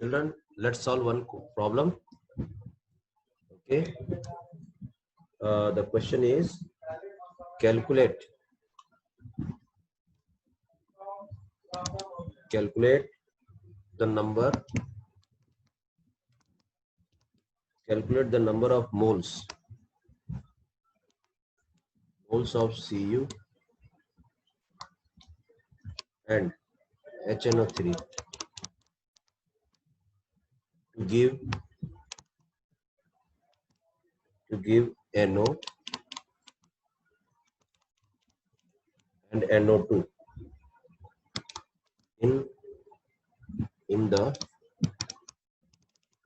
Children, let's solve one problem. Okay. The question is calculate the number of moles of Cu and HNO3 to give NO and NO2 in the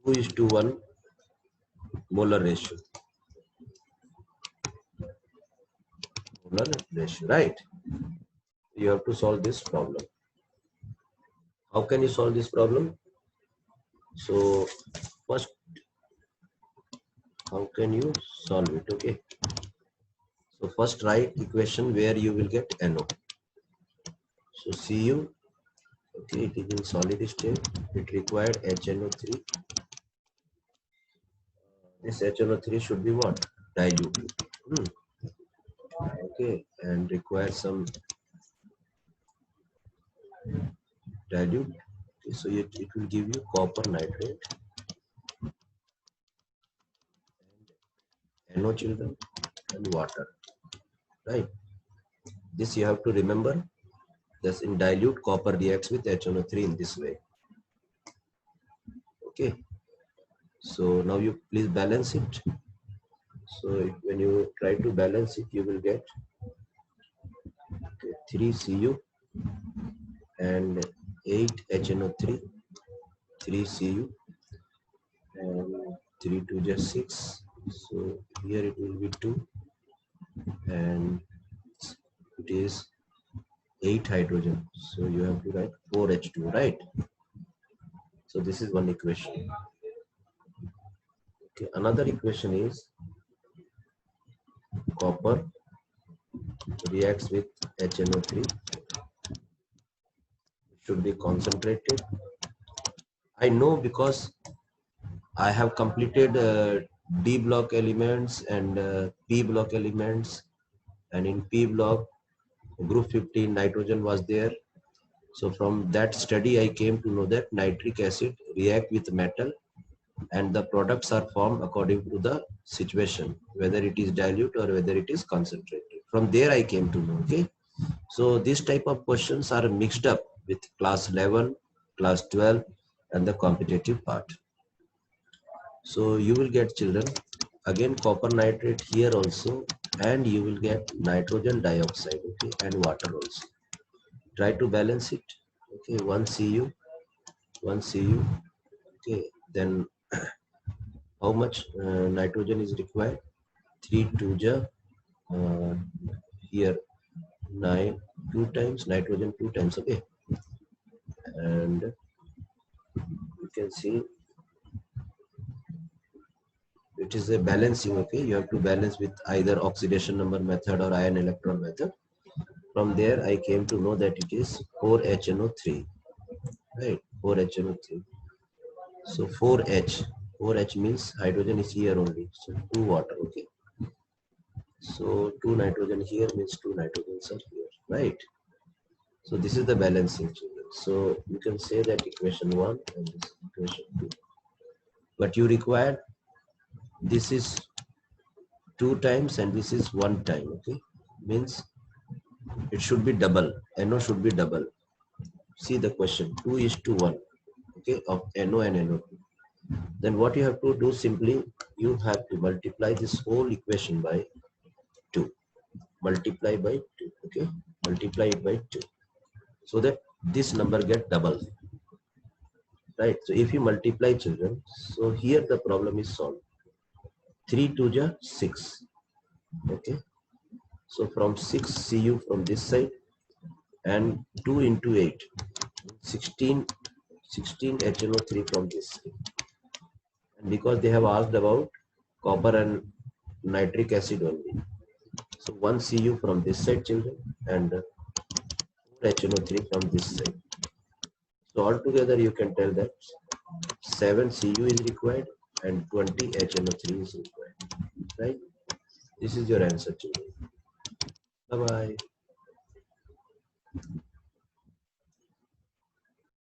2:1 molar ratio. Right? You have to solve this problem. How can you solve this problem? So first, how can you solve it? Okay. So first write equation where you will get NO. So Cu, okay, it is in solid state. It required HNO3. This HNO3 should be what? Dilute. Okay, and require some dilute. Okay, so it will give you copper nitrate and NO, children, and water. Right? This you have to remember. Thus, in dilute, copper reacts with HNO3 in this way. Okay. So now you please balance it. So when you try to balance it, you will get 3 Cu and 8 HNO3, 3 Cu and 3 2 just 6. So here it will be 2 and it is 8 hydrogen. So you have to write 4H2, right? So this is one equation. Okay, another equation is copper reacts with HNO3. Should be concentrated. I know because I have completed D block elements and P block elements, and in P block group 15 nitrogen was there. So from that study I came to know that nitric acid react with metal and the products are formed according to the situation, whether it is dilute or whether it is concentrated. From there I came to know. Okay, so this type of questions are mixed up with class 11, class 12 and the competitive part. So you will get, children, again copper nitrate here also, and you will get nitrogen dioxide, okay, and water also. Try to balance it. Okay, 1 Cu, okay, then how much nitrogen is required? 3 2 ja, here 9, 2 times nitrogen, 2 times, okay, and you can see it is a balancing. Okay, you have to balance with either oxidation number method or ion electron method. From there I came to know that it is 4HNO3, right? 4HNO3. So 4H means hydrogen is here only, so 2 water. Okay, so 2 nitrogen here means 2 nitrogens are here, right? So this is the balancing, children. So you can say that equation 1 and this equation 2, but you require this is 2 times and this is 1 time. Okay, means it should be double. NO should be double. See the question, 2:1, okay, of NO and NO2. Then what you have to do, simply you have to multiply this whole equation by 2. Multiply by 2, okay, multiply it by 2, so that this number get double, right? So if you multiply, children, so here the problem is solved. 3 2 ja 6, okay, so from 6 Cu from this side and 2 into 8, 16 HNO3 from this side. And because they have asked about copper and nitric acid only, so 1 Cu from this side, children, and 4 HNO3 from this side. So altogether you can tell that 7 Cu is required and 20 HNO3 is required, right? This is your answer, children. Bye bye.